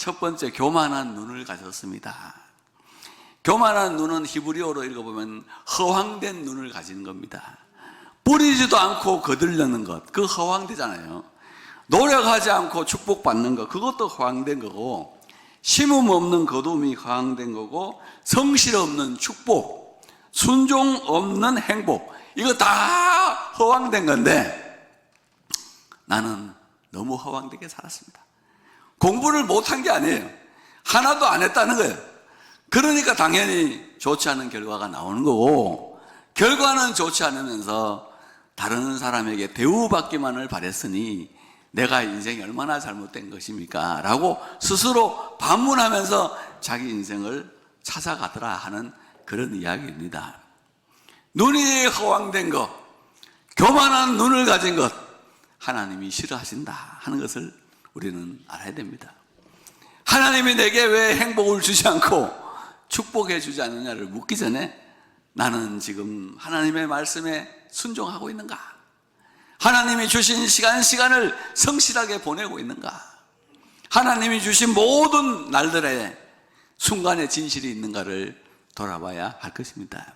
첫 번째, 교만한 눈을 가졌습니다. 교만한 눈은 히브리어로 읽어보면 허황된 눈을 가지는 겁니다. 뿌리지도 않고 거들려는 것, 그 허황되잖아요. 노력하지 않고 축복받는 것, 그것도 허황된 거고, 심음 없는 거둠이 허황된 거고, 성실 없는 축복, 순종 없는 행복, 이거 다 허황된 건데 나는 너무 허황되게 살았습니다. 공부를 못한 게 아니에요. 하나도 안 했다는 거예요. 그러니까 당연히 좋지 않은 결과가 나오는 거고, 결과는 좋지 않으면서 다른 사람에게 대우받기만을 바랬으니 내가 인생이 얼마나 잘못된 것입니까? 라고 스스로 반문하면서 자기 인생을 찾아가더라 하는 그런 이야기입니다. 눈이 허황된 것, 교만한 눈을 가진 것, 하나님이 싫어하신다 하는 것을 우리는 알아야 됩니다. 하나님이 내게 왜 행복을 주지 않고 축복해 주지 않느냐를 묻기 전에 나는 지금 하나님의 말씀에 순종하고 있는가? 하나님이 주신 시간을 성실하게 보내고 있는가? 하나님이 주신 모든 날들에 순간의 진실이 있는가를 돌아봐야 할 것입니다.